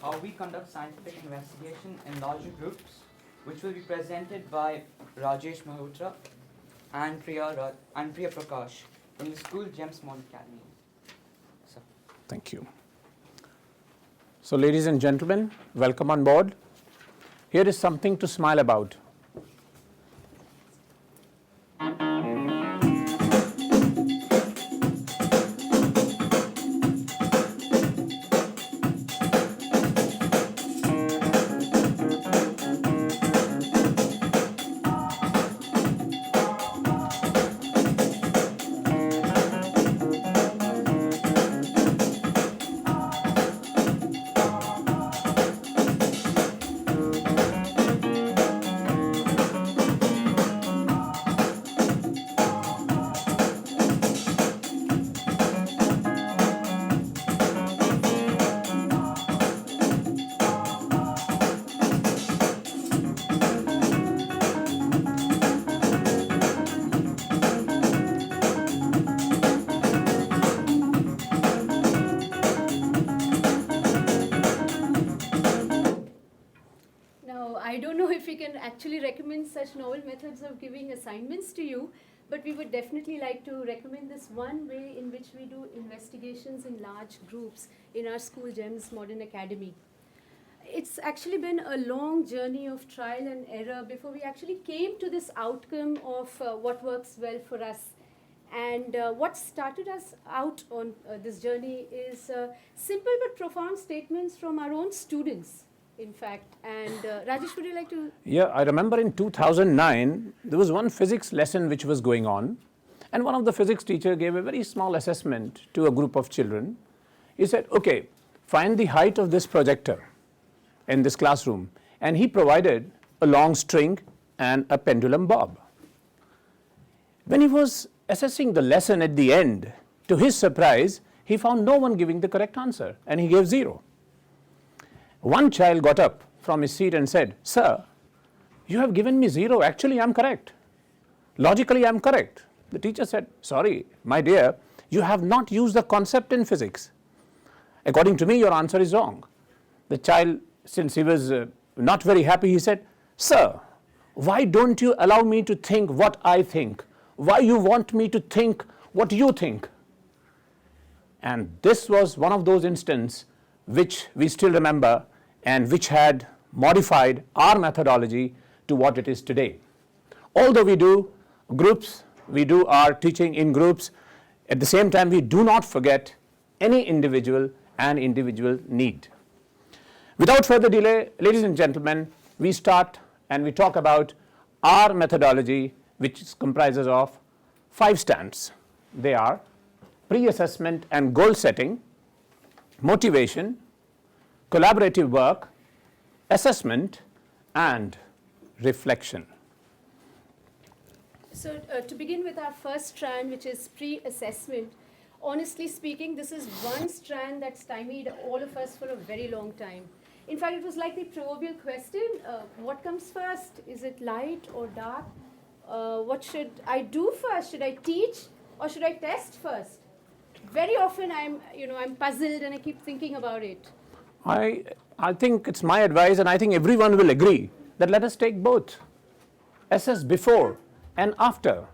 how we conduct scientific investigation in larger groups, which will be presented by Rajesh Malhotra and Priya Prakash from the School Gems Modern Academy. So. Thank you. So, ladies and gentlemen, welcome on board. Here is something to smile about. I don't know if we can actually recommend such novel methods of giving assignments to you, but we would definitely like to recommend this one way in which we do investigations in large groups in our School Gems Modern Academy. It's actually been a long journey of trial and error before we actually came to this outcome of what works well for us. And what started us out on this journey is simple but profound statements from our own students, in fact. And Rajesh, would you like to? Yeah, I remember in 2009, there was one physics lesson which was going on, and one of the physics teacher gave a very small assessment to a group of children. He said, okay, find the height of this projector in this classroom, and he provided a long string and a pendulum bob. When he was assessing the lesson at the end, to his surprise, he found no one giving the correct answer, and he gave 0. One child got up from his seat and said, "Sir, you have given me 0. Actually, I am correct. Logically, I am correct." The teacher said, "Sorry, my dear, you have not used the concept in physics. According to me, your answer is wrong." The child, since he was not very happy, he said, "Sir, why don't you allow me to think what I think? Why you want me to think what you think?" And this was one of those instances which we still remember and which had modified our methodology to what it is today. Although we do groups, we do our teaching in groups, at the same time we do not forget any individual and individual need. Without further delay, ladies and gentlemen, we start and we talk about our methodology, which comprises of 5 strands. They are pre-assessment and goal setting, motivation, collaborative work, assessment, and reflection. So to begin with our first strand, which is pre-assessment, honestly speaking, this is one strand that stymied all of us for a very long time. In fact, it was like the proverbial question, what comes first? Is it light or dark? What should I do first? Should I teach or should I test first? Very often I'm puzzled and I keep thinking about it. I think it's my advice, and I think everyone will agree, that let us take both. Assess before and after.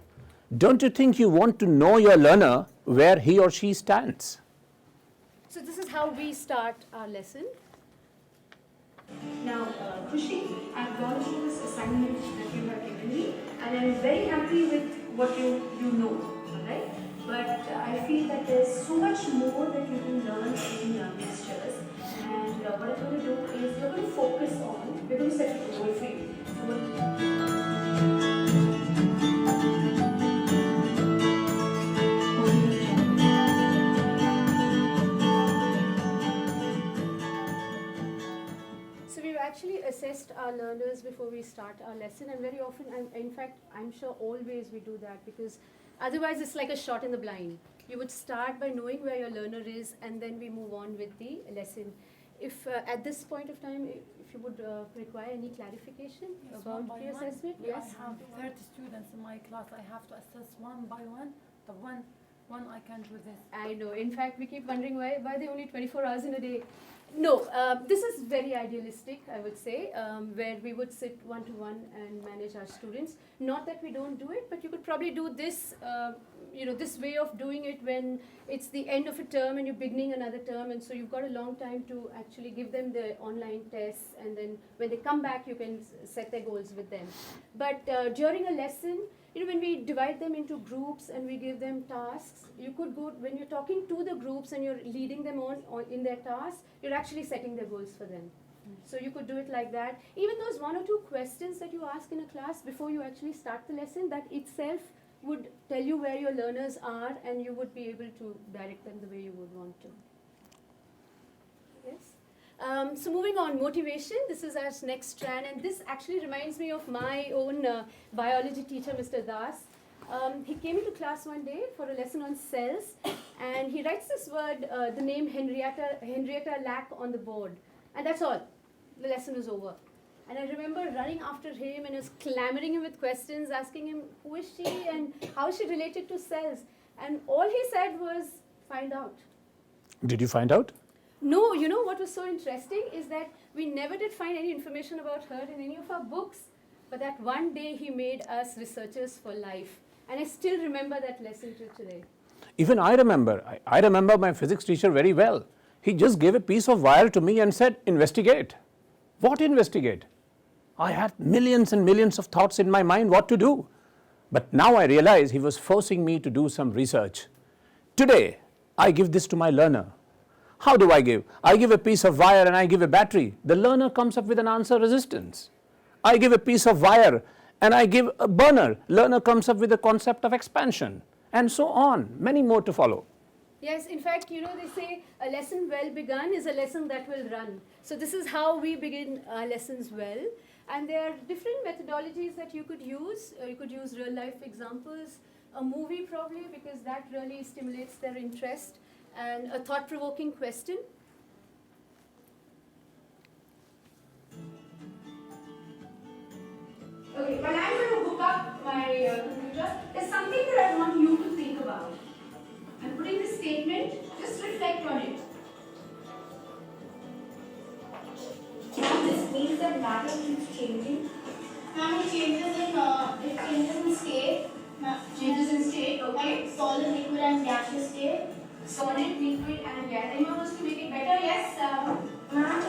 Don't you think you want to know your learner where he or she stands? So this is how we start our lesson. Now, Khushi, I've gone through this assignment that you have given me, and I'm very happy with what you know, alright? But I feel that there's so much more that you can learn in lectures, and what I'm going to do is we're going to focus on, we're going to set a goal for you. So we've actually assessed our learners before we start our lesson, and very often, in fact, I'm sure always we do that, because otherwise it's like a shot in the blind. You would start by knowing where your learner is, and then we move on with the lesson. If at this point of time, if you would require any clarification about the assessment? Yes. I have 30 students in my class. I have to assess one by one. The one I can do this. I know. In fact, we keep wondering why there are only 24 hours in a day. No, this is very idealistic, I would say, where we would sit one-to-one and manage our students. Not that we don't do it, but you could probably do this, this way of doing it when it's the end of a term and you're beginning another term, and so you've got a long time to actually give them the online tests, and then when they come back, you can set their goals with them. But during a lesson, when we divide them into groups and we give them tasks, you could go, when you're talking to the groups and you're leading them on in their tasks, you're actually setting their goals for them. So you could do it like that. Even those 1 or 2 questions that you ask in a class before you actually start the lesson, that itself would tell you where your learners are, and you would be able to direct them the way you would want to. Yes? So moving on, motivation. This is our next strand, and this actually reminds me of my own biology teacher, Mr. Das. He came into class one day for a lesson on cells, and he writes this word, the name Henrietta Lack on the board, and that's all. The lesson was over. And I remember running after him and was clamoring him with questions, asking him who is she and how is she related to cells. And all he said was, find out. Did you find out? No, you know what was so interesting is that we never did find any information about her in any of our books. But that one day he made us researchers for life. And I still remember that lesson till today. Even I remember. I remember my physics teacher very well. He just gave a piece of wire to me and said, investigate. What investigate? I had millions and millions of thoughts in my mind what to do. But now I realize he was forcing me to do some research. Today, I give this to my learner. How do I give? I give a piece of wire and I give a battery. The learner comes up with an answer resistance. I give a piece of wire and I give a burner. Learner comes up with a concept of expansion, and so on. Many more to follow. Yes, in fact, they say a lesson well begun is a lesson that will run. So this is how we begin our lessons well. And there are different methodologies that you could use. You could use real life examples, a movie probably, because that really stimulates their interest, and a thought-provoking question. Okay, when I'm going to hook up my computer, there's something that I want you to think about. I'm putting this statement, just reflect on it. Now this means that matter keeps changing. Now it changes in state. Changes in state, okay? Solid, liquid and gaseous state. Solid, liquid and gas. Anyone wants to make it better? Yes? Ma'am,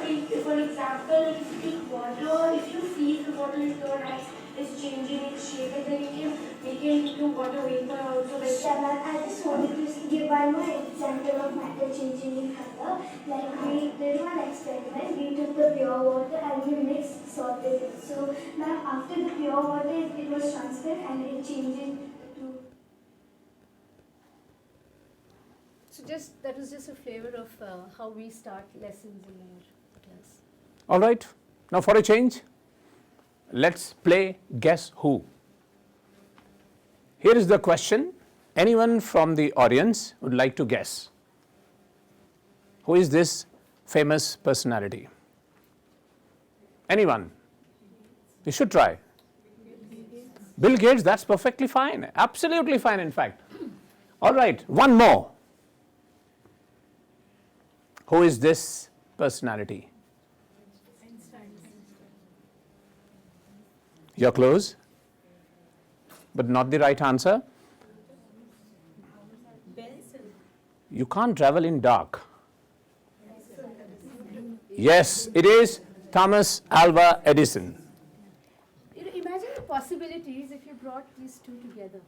for example, if you take water, if you freeze the water if the ice is changing its shape, and then you can make it into water vapor also. I just wanted to give one more example of matter changing in color. Like we did one experiment, we took the pure water and we mixed salted it. So now after the pure water, it was transparent and it changed to... So that was just a flavor of how we start lessons in our class. All right. Now for a change, let's play Guess Who. Here is the question. Anyone from the audience would like to guess? Who is this famous personality? Anyone? You should try. Bill Gates, that's perfectly fine. Absolutely fine, in fact. All right, one more. Who is this personality? You're close, but not the right answer. You can't travel in dark. Yes, it is Thomas Alva Edison. Imagine the possibilities if you brought these two together.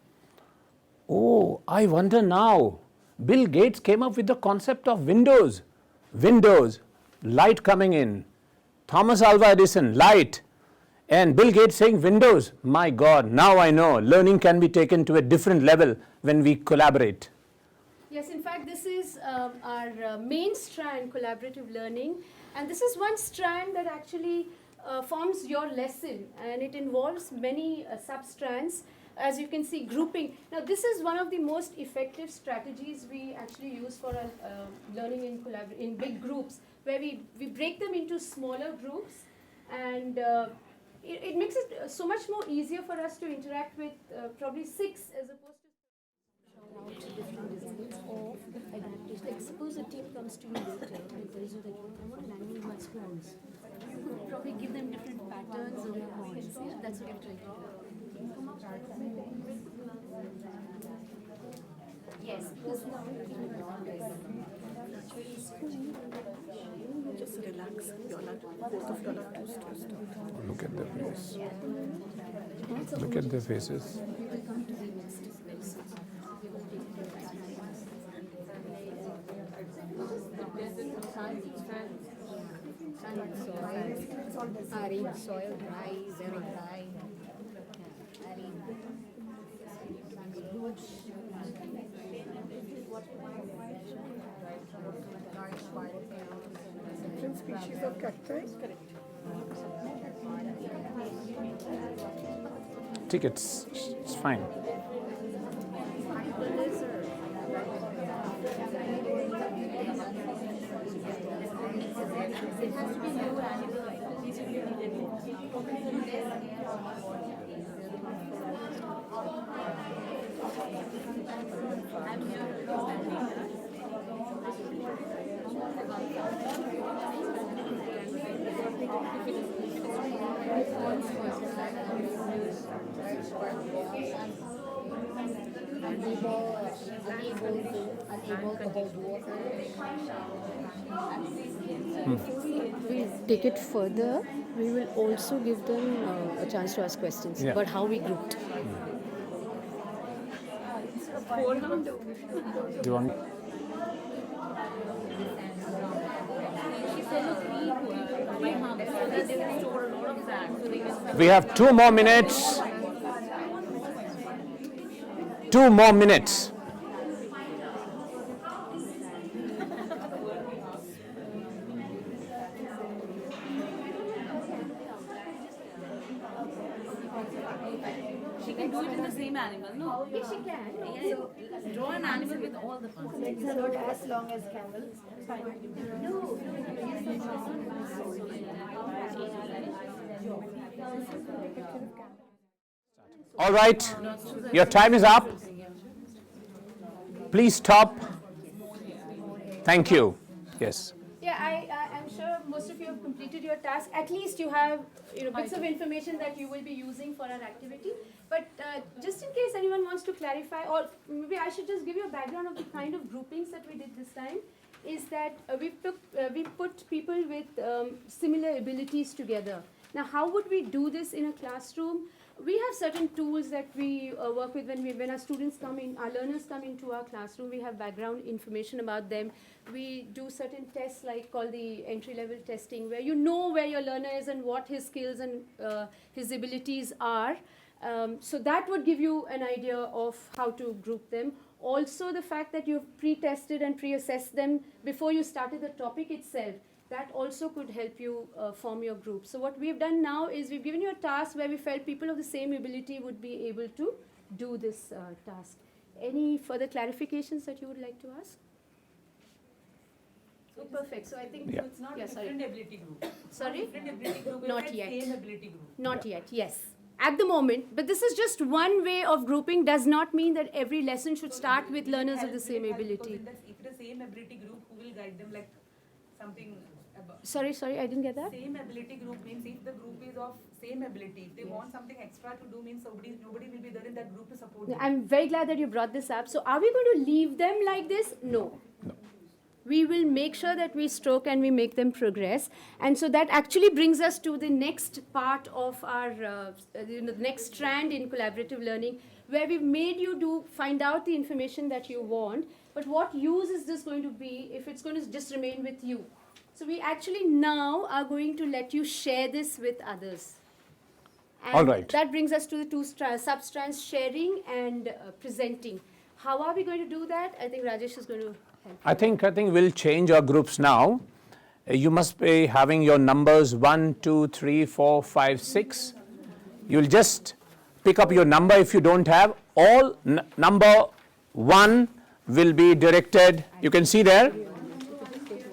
Oh, I wonder now. Bill Gates came up with the concept of windows. Windows, light coming in. Thomas Alva Edison, light. And Bill Gates saying windows. My God, now I know. Learning can be taken to a different level when we collaborate. Yes, in fact, this is our main strand, collaborative learning. And this is one strand that actually forms your lesson. And it involves many sub-strands. As you can see, grouping. Now, this is one of the most effective strategies we actually use for our learning in big groups, where we break them into smaller groups, and it makes it so much more easier for us to interact with probably 6 as opposed to... Different designs of adaptation. Like suppose a team comes to you later and tells you that I want an animal who has horns, you could probably give them different patterns of horns. Yeah, that's what I'm trying to do. Yes, because now Just relax. Both of you are too stressed out. Look at their face. Look at their faces. we will come to the next episode. We will take Arid soil, dry, very dry. Different species of cacti. Tickets, it's fine. Unable to hold water. We take it further. We will also give them a chance to ask questions Yeah. about how we grouped. Do you want? We have 2 more minutes. 2 more minutes. She can do it in the same animal, no? Yes, she can. Yeah, draw an animal with all the parts. As long as camels. All right, your time is up. Please stop. Thank you. Yes. Yeah, I'm sure most of you have completed your task. At least you have bits of information that you will be using for our activity. But just in case anyone wants to clarify, or maybe I should just give you a background of the kind of groupings that we did this time, is that we put people with similar abilities together. Now, how would we do this in a classroom? We have certain tools that we work with when our students come in, our learners come into our classroom. We have background information about them. We do certain tests like called the entry-level testing, where you know where your learner is and what his skills and his abilities are. So that would give you an idea of how to group them. Also, the fact that you've pre-tested and pre-assessed them before you started the topic itself, that also could help you form your group. So what we've done now is we've given you a task where we felt people of the same ability would be able to do this task. Any further clarifications that you would like to ask? So perfect. So I think Yeah. It's not Yeah, sorry. different ability group. Sorry? Different ability group. we Not said yet. Same ability group. Not yet, yes. At the moment, but this is just one way of grouping, does not mean that every lesson should start with learners of the same ability. If the same ability group, who will guide them like something about? Sorry, I didn't get that. Same ability group means if the group is of same ability, if they want something extra to do means nobody will be there in that group to support them. I'm very glad that you brought this up. So are we going to leave them like this? No. We will make sure that we stroke and we make them progress. And so that actually brings us to the next part of our, the next strand in collaborative learning, where we've made you find out the information that you want, but what use is this going to be if it's going to just remain with you? So we actually now are going to let you share this with others. And All right. that brings us to the two substrands, sharing and presenting. How are we going to do that? I think Rajesh is going to help. I think we'll change our groups now. You must be having your numbers 1, 2, 3, 4, 5, 6. You'll just pick up your number if you don't have. All number 1 will be directed, you can see there.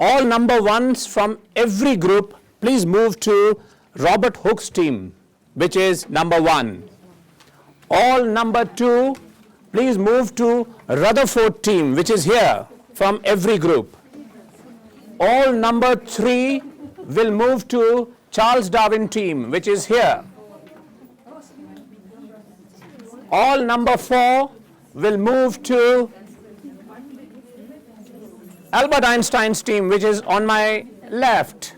All number 1s from every group, please move to Robert Hooke's team, which is number 1. All number 2, please move to Rutherford team, which is here from every group. all number 3 will move to Charles Darwin team, which is here. All number 4 will move to Albert Einstein's team, which is on my left.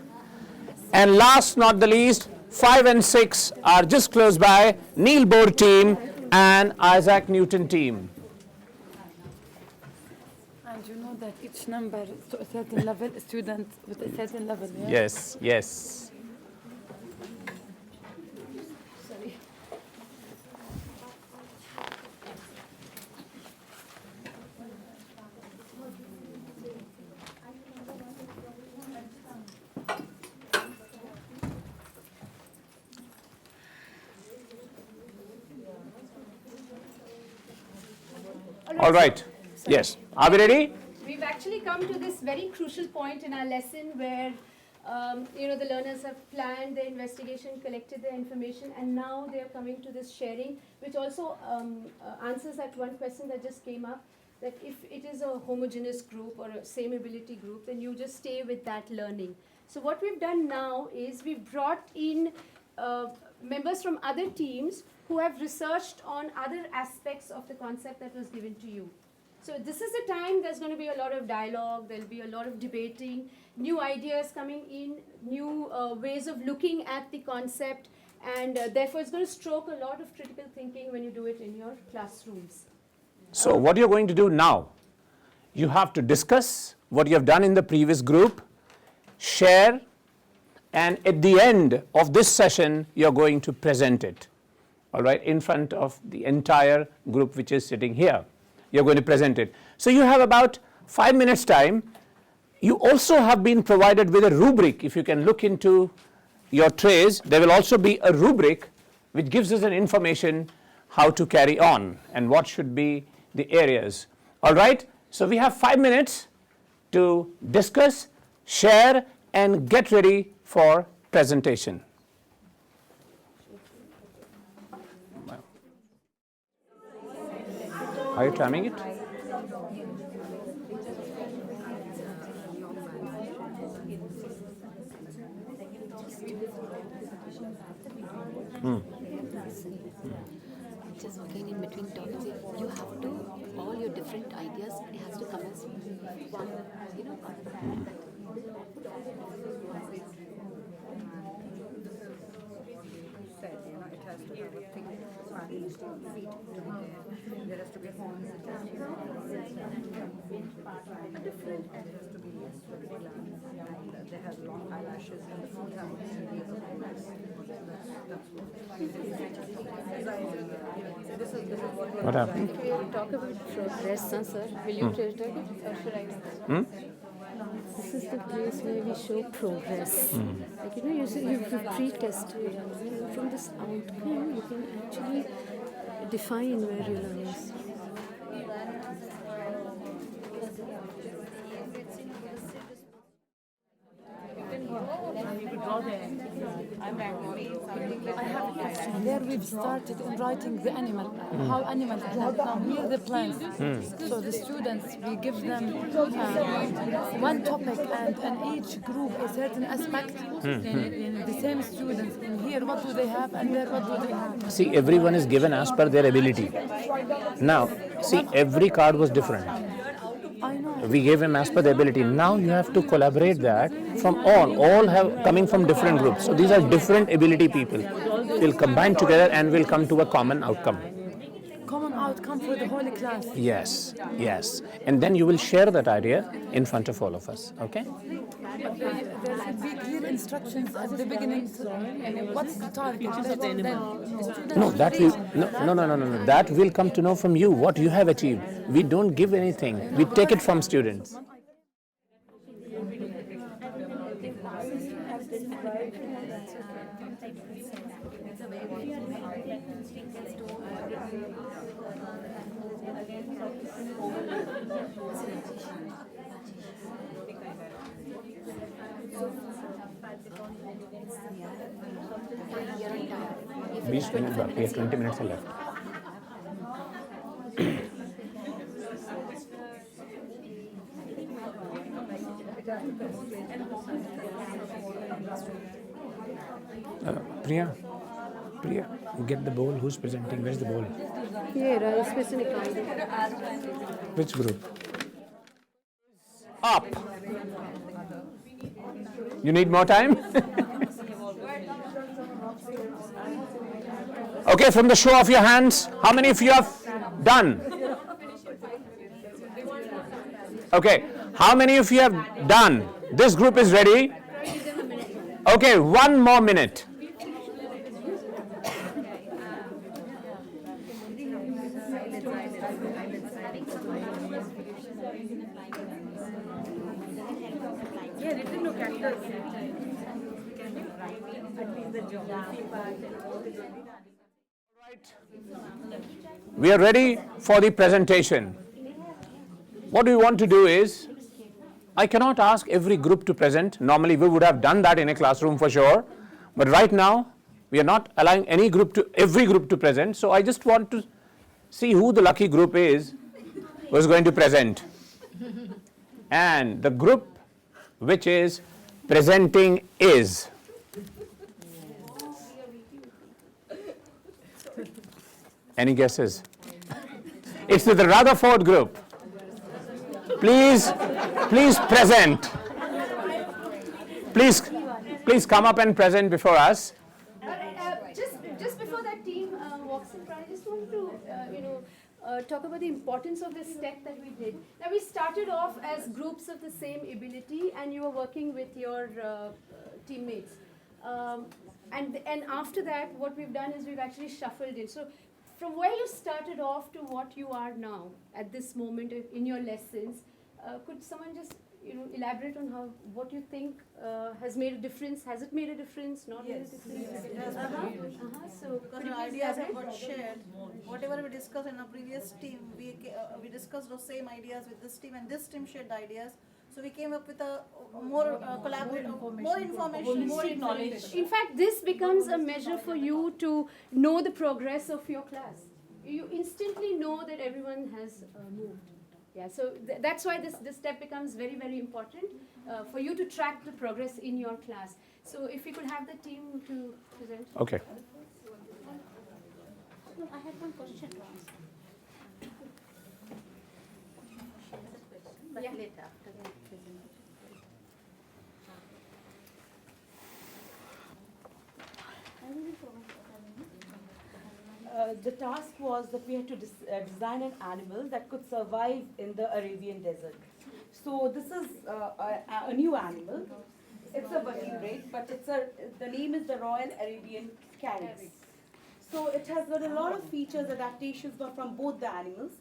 And last not the least, 5 and 6 are just close by, Neil Bohr team and Isaac Newton team. And you know that each number to a certain level, a student with a certain level. Yeah? Yes, yes. All right. Yes. Are we ready? We've actually come to this very crucial point in our lesson where the learners have planned their investigation, collected their information, and now they are coming to this sharing, which also answers that one question that just came up, that if it is a homogeneous group or a same ability group, then you just stay with that learning. So what we've done now is we've brought in members from other teams who have researched on other aspects of the concept that was given to you. So this is the time there's going to be a lot of dialogue, there'll be a lot of debating, new ideas coming in, new ways of looking at the concept, and therefore it's going to stroke a lot of critical thinking when you do it in your classrooms. So what you're going to do now, you have to discuss what you have done in the previous group, share, and at the end of this session, you're going to present it, all right, in front of the entire group which is sitting here. You're going to present it. So you have about 5 minutes time. You also have been provided with a rubric. If you can look into your trays, there will also be a rubric which gives us an information how to carry on and what should be the areas. All right, so we have 5 minutes to discuss, share, and get ready for presentation. Are you timing it? Just again in between topics, you have to, all your different ideas, it has to come as one, It has to have a thick feet there has to be horns, it has to be different, it has to be and they have long eyelashes and the fruit have this is What happened? If we talk about progress, sir, will you tell it or should I? This is the place where we show progress. Like, you pre-test it. From this outcome, you can actually define where your learning is. There we've started in writing the animal, how animals plant. Now here the plants. So the students, we give them one topic and each group a certain aspect. In the same students, in here what do they have and there what do they have? See, everyone is given as per their ability. Now, see, every card was different. I know. We gave him as per the ability. Now you have to collaborate that from all have coming from different groups. So these are different ability people. We'll combine together and we'll come to a common outcome. Common outcome for the whole class. Yes, yes. And then you will share that idea in front of all of us, okay? There should be clear instructions at the beginning. What's the target? No, that will, no. That will come to know from you what you have achieved. We don't give anything. We take it from students. We have 20 minutes left. Priya, get the bowl. Who's presenting? Where's the bowl? Here, especially kind. Which group? Up. You need more time? Okay, from the show of your hands, how many of you have done? Okay, how many of you have done? This group is ready. Okay, 1 more minute. Yeah, written no characters. At least the geography part and all the We are ready for the presentation. What we want to do is, I cannot ask every group to present. Normally we would have done that in a classroom for sure. But right now, we are not allowing every group to present. So I just want to see who the lucky group is who is going to present. And the group which is presenting is. Any guesses? It's the Rutherford group. Please present. Please come up and present before us. Just before that team walks in, I just want to talk about the importance of this step that we did. Now we started off as groups of the same ability, and you were working with your teammates. And after that, what we've done is we've actually shuffled in. So from where you started off to what you are now at this moment in your lessons, could someone just elaborate on what you think has made a difference? Has it made a difference? Not made a difference? Yes, it has made a difference. So Because the ideas have got shared. Whatever we discussed in our previous team, we discussed those same ideas with this team, and this team shared the ideas. So we came up with a more collaborative, more information, more knowledge. In fact, this becomes a measure for you to know the progress of your class. You instantly know that everyone has moved. Yeah, so that's why this step becomes very, very important for you to track the progress in your class. So if we could have the team to present. Okay. No, I have one question to ask. But later, after the presentation. The task was that we had to design an animal that could survive in the Arabian desert. So this is a new animal. It's a vertebrate, but the name is the Royal Arabian Caris. So it has got a lot of features, adaptations from both the animals.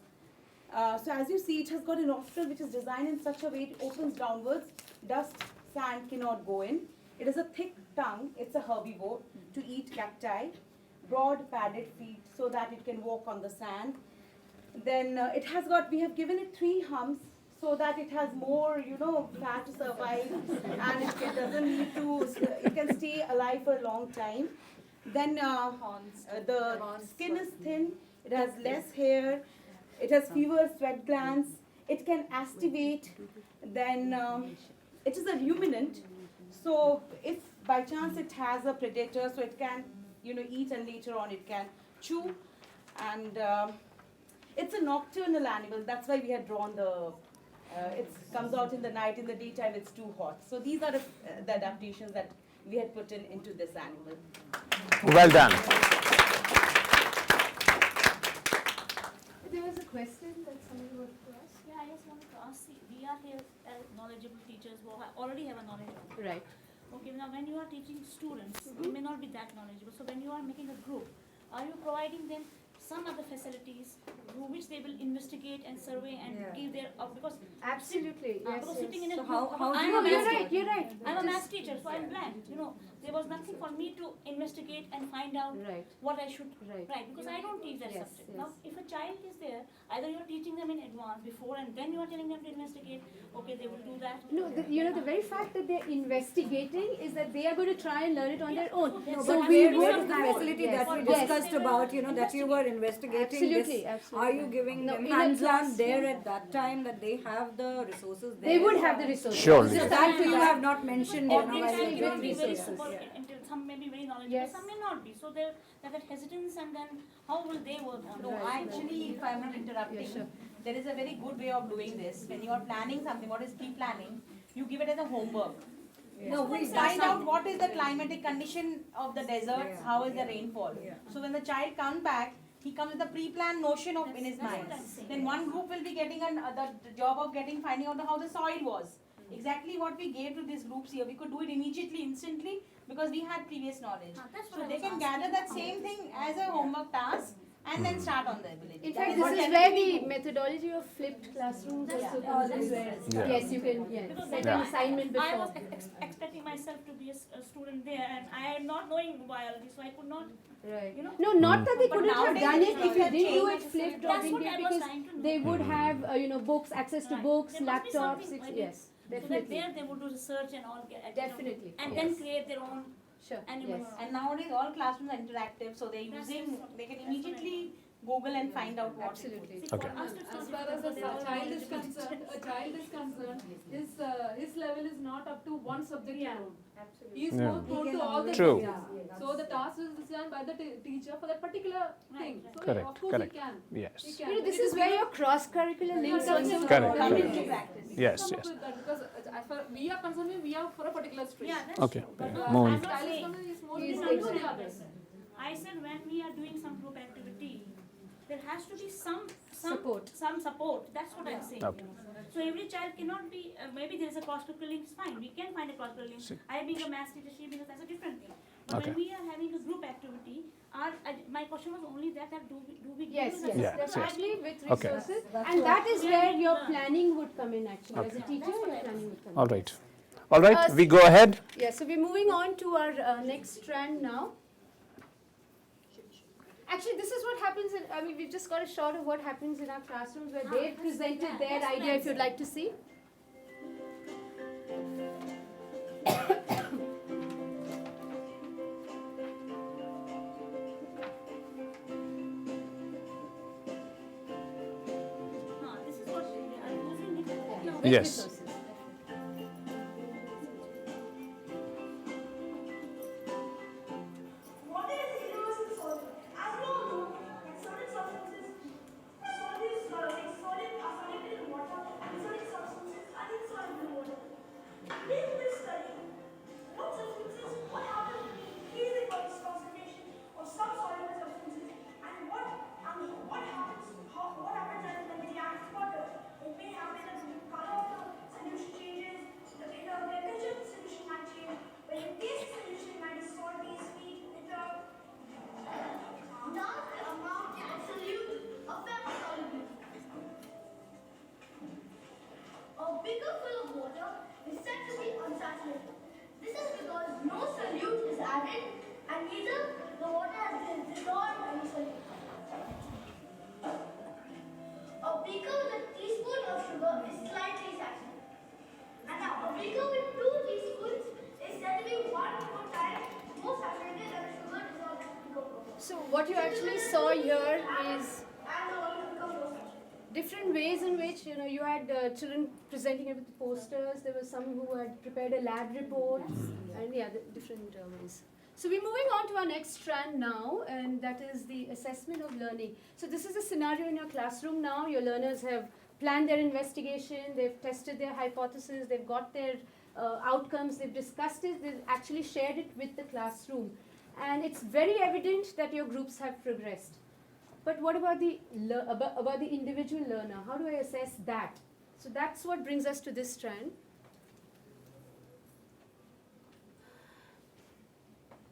So as you see, it has got a nostril which is designed in such a way it opens downwards. Dust, sand cannot go in. It has a thick tongue. It's a herbivore to eat cacti. Broad padded feet so that it can walk on the sand. Then we have given it 3 humps so that it has more, fat to survive, and it can stay alive for a long time. Then the skin is thin, it has less hair, it has fewer sweat glands, it can aestivate. Then it is a ruminant, so if by chance it has a predator, so it can eat, and later on it can chew. And it's a nocturnal animal. That's why we had drawn it comes out in the night. In the daytime, it's too hot. So these are the adaptations that we had put into this animal. Well done. There was a question that somebody wanted to ask. Yeah, I just wanted to ask, we are here as knowledgeable teachers who already have a knowledge of it. Right. Okay, now when you are teaching students, they may not be that knowledgeable. So when you are making a group, are you providing them some other facilities through which they will investigate and survey and give their because absolutely because sitting in a So group, how I'm do a you math you're right. I'm a math teacher, so I'm blank. there was nothing for me to investigate and find out Right. what I should Right. write, because I don't teach that Yes, subject. yes. Now, if a child is there, either you're teaching them in advance before and then you are telling them to investigate, okay, they will do that. No, the very fact that they're investigating is that they are going to try and learn it on their own. No, So but we where would is the facility yes, that we yes. discussed about, that you were investigating Absolutely, this? absolutely. Are you giving No, them in a hands-on classroom- there at that time, that they have the resources there? They would have the resources. Surely. So that you have not mentioned, Every while child you cannot give be very resources. super, until some may be very knowledgeable, Yes. some may not be. So there, that hesitance, and then how will they work on No, it? actually, if I'm not interrupting, Yeah, sure. there is a very good way of doing this. When you are planning something, what is pre-planning, you give it as a homework. No, we Find out what is the climatic condition of the deserts, how is the rainfall. So when the child comes back, he comes with a pre-planned notion of in his That's mind. what I'm saying. Then one group will be getting the job of finding out how the soil was. Exactly what we gave to these groups here. We could do it immediately, instantly, because we had previous knowledge. That's what So I they was can asking. gather that same thing as a homework task and then start on the ability. In That fact, what this is generally where we the do. methodology of flipped classrooms That's also what comes I'm in. saying. Yeah. Yes, you can Because set then an assignment I was before. expecting myself to be a student there, and I am not knowing biology, so I could not, Right. you know. No, not that they But couldn't have nowadays done it it's if you not didn't do it changed. flipped or That's didn't what do it I was because trying to know. they would have books, access to Right. books, There must be laptops. something, I mean, Yes, So that definitely. there they would do research and all, Definitely. and Yes. then create their own Sure. animal. Yes. And nowadays all classrooms are interactive, so they're That's using, what- they can that's what I immediately Google and find out what. Absolutely. See, Okay. for us it's so As far as difficult, a they're all child is knowledgeable. concerned, his level is not up to one subject Yeah. alone. Absolutely. He is Yeah. more prone to all the True. subjects. So the task is designed by the teacher for that particular thing. Right. So Correct, of course correct. he can. Yes. He can. You know, But this it is where your cross-curricular links also Correct, correct. come Correct. into Into practice. practice. Yes, Come up yes. with that because as far we are concerned, we are for a particular stream. Yeah, that's Okay. true. But Yeah. no, Moving. I'm not Style is saying, concerned, is more He is different to the exactly. others. I said when we are doing some group activity, there has to be some Support. Some support. That's what I'm saying. Okay. So every child cannot be. Maybe there is a cross-curricular link. It's fine. We can find a cross-curricular link. See. I being a math teacher, she being that's a different thing. But Okay. when we are having a group activity, my question was only that do we give Yes, you the yes, Yeah, support? definitely with Okay. resources. And that is where your planning would come in actually. As a Okay. teacher, your planning would come in. All right. All right, Uh, we go ahead. Yeah, so we're moving on to our next strand now. Actually, this is what happens we've just got a shot of what happens in our classrooms where they've presented their idea, if you'd like to see. This is what we are using it. With Yes. resources. Water is a universal solvent. As we all know, that certain substances, solid are soluble in water, and certain substances are insoluble in water. In this study, what substances, what happens when we increase the concentration of some soluble substances, and what happens when we react with water. It may happen that the color of the solution changes, the temperature of the solution might change. When you taste the solution, it might be salty, sweet, bitter. Does the amount and solute affect solubility? A beaker full of water is said to be unsaturated. This is because no solute is added and neither the water has been dissolved by any solute. A beaker with a teaspoon of sugar is slightly saturated. And now a beaker with 2 teaspoons is said to be 1 times more saturated than the sugar dissolved in the beaker. So what you actually saw here is And the water becomes more saturated. different ways in which you had children presenting it with posters. There was some who had prepared a lab report, and the different ways. So we're moving on to our next strand now, and that is the assessment of learning. So this is a scenario in your classroom now. Your learners have planned their investigation, they've tested their hypothesis, they've got their outcomes, they've discussed it, they've actually shared it with the classroom. And it's very evident that your groups have progressed. But what about about the individual learner? How do I assess that? So that's what brings us to this strand.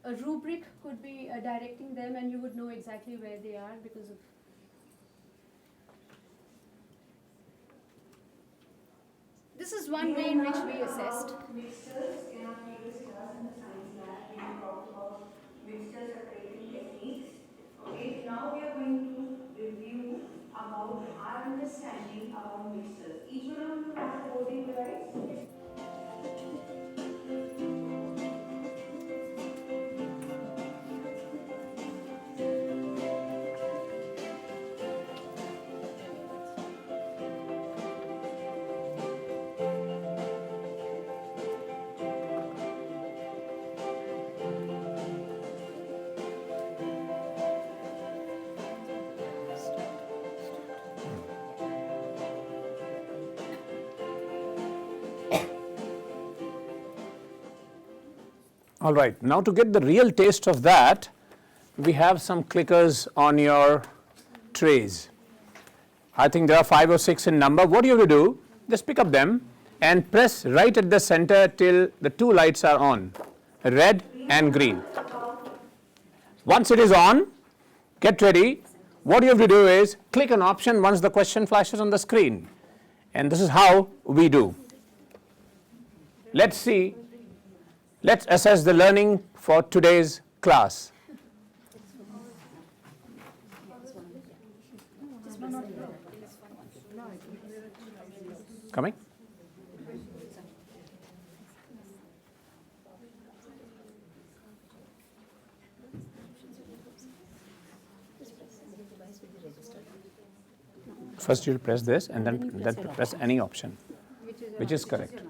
A rubric could be directing them, and you would know exactly where they are because of. This is one way in which we assessed. Mixtures in our previous class in the science lab. and we talked about mixture separating techniques. Okay, now we are going to review about our understanding about mixtures. Each one of you have a voting device. All right, now to get the real taste of that, we have some clickers on your trays. I think there are 5 or 6 in number. What do you have to do? Just pick up them and press right at the center till the 2 lights are on, red and green. Once it is on, get ready. What you have to do is click an option once the question flashes on the screen. And this is how we do. Let's see. Let's assess the learning for today's class. Coming? First you'll press this and then press any option, which is correct.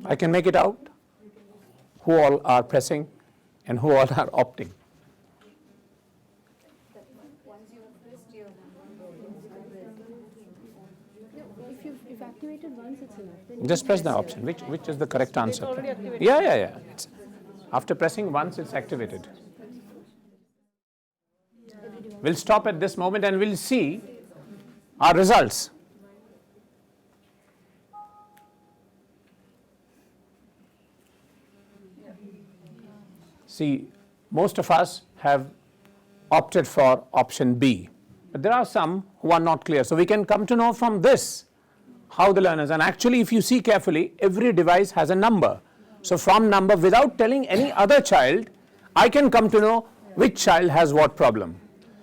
I can make it out who all are pressing and who all are opting. If you've activated once, it's enough. Just press the option. Which is the correct answer? Yeah. After pressing once, it's activated. We'll stop at this moment and we'll see our results. See, most of us have opted for option B, but there are some who are not clear. So we can come to know from this how the learners, and actually if you see carefully, every device has a number. So from number, without telling any other child, I can come to know which child has what problem.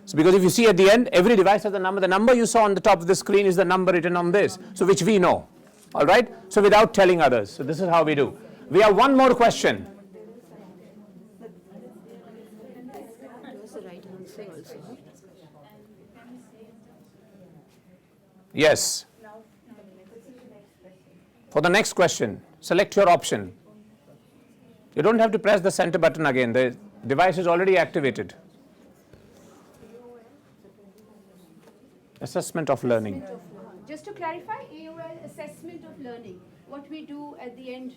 So because if you see at the end, every device has a number. The number you saw on the top of the screen is the number written on this, so which we know. All right? So without telling others. So this is how we do. We have one more question. Yes. For the next question, select your option. You don't have to press the center button again. The device is already activated. Assessment of learning. Just to clarify, AOL assessment of learning, what we do at the end.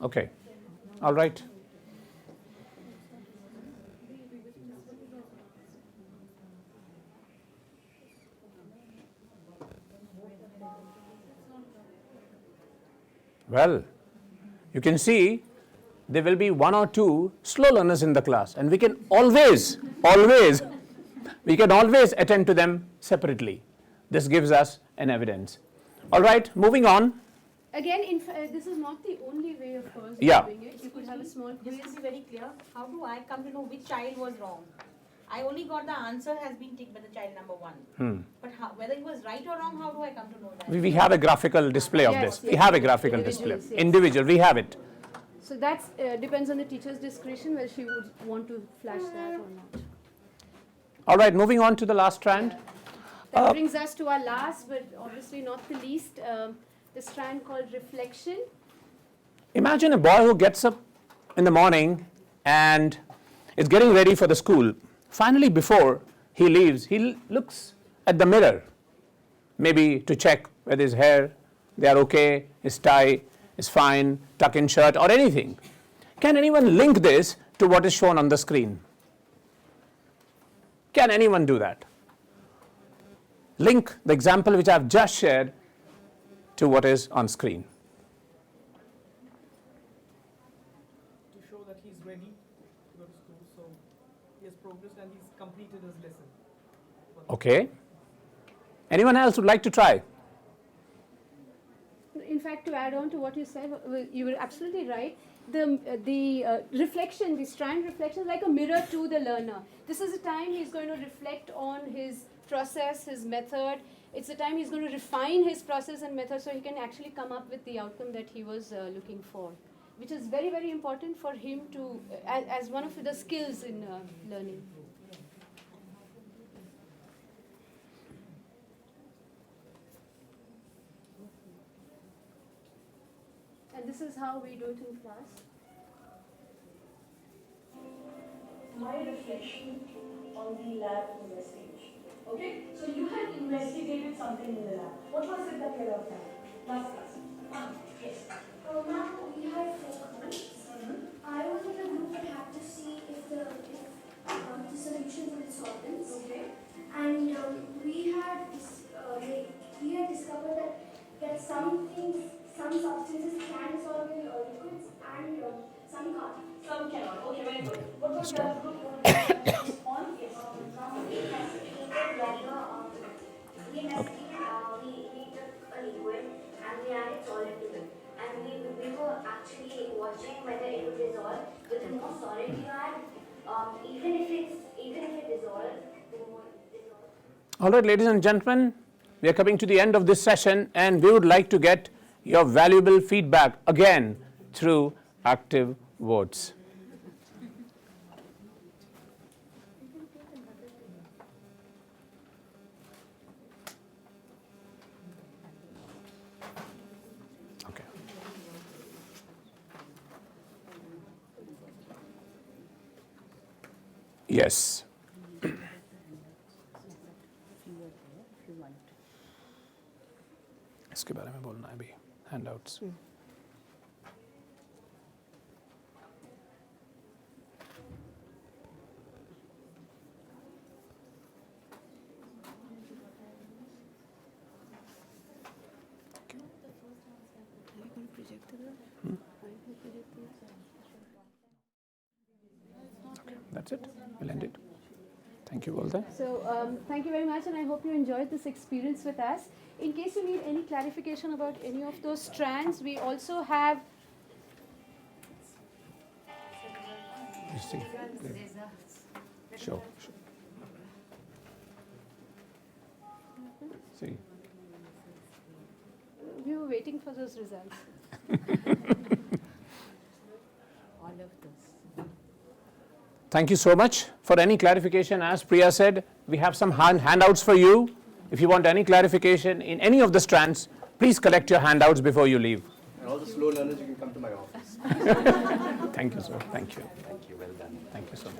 Okay, all right. Well, you can see there will be 1 or 2 slow learners in the class, and we can always attend to them separately. This gives us an evidence. All right, moving on. Again, this is not the only way, of course, of doing it. You could have a small quiz. Just to be very clear, how do I come to know which child was wrong? I only got the answer has been ticked by the child number 1. But whether he was right or wrong, how do I come to know that? We have a graphical display of this. We have a graphical display. Yes. Individual, we have it. So that depends on the teacher's discretion whether she would want to flash that or not. All right, moving on to the last strand. That brings us to our last, but obviously not the least, the strand called reflection. Imagine a boy who gets up in the morning and is getting ready for the school. Finally, before he leaves, he looks at the mirror, maybe to check whether his hair, they are okay, his tie is fine, tuck-in shirt or anything. Can anyone link this to what is shown on the screen? Can anyone do that? link the example which I have just shared to what is on screen. To show that he's ready to go to school, so he has progressed and he's completed his lesson. Okay. Anyone else would like to try? In fact, to add on to what you said, you were absolutely right. The reflection, the strand reflection is like a mirror to the learner. This is the time he's going to reflect on his process, his method. It's the time he's going to refine his process and method so he can actually come up with the outcome that he was looking for, which is very, very important for him to, as one of the skills in learning. And this is how we do it in class. My reflection on the lab investigation. Okay? So you had investigated something in the lab. What was it that you had done? Last class. Yes. Ma'am, we had 4 groups. I was in the group that had to see if the solution to the solvents. Okay. And we had discovered that some substances can solve in liquids and some can't. Some cannot. Okay, very good. What was the other group on? Yes. We investigated whether we took a liquid and we added solid to it. And we were actually watching whether it would dissolve. But the more solid you add, even if it dissolves, the more it dissolves. All right, ladies and gentlemen, we are coming to the end of this session and we would like to get your valuable feedback again through active votes. Okay. Yes. इसके बारे में बोलना है अभी handouts. Okay, that's it. We'll end it. Thank you, Walter. So thank you very much, and I hope you enjoyed this experience with us. In case you need any clarification about any of those strands, we also have. You see. Sure. See. We were waiting for those results. All of those. Thank you so much. For any clarification, as Priya said, we have some handouts for you. If you want any clarification in any of the strands, please collect your handouts before you leave. And all the slow learners, you can come to my office. Thank you, sir. Thank you. Thank you. Well done. Thank you so much.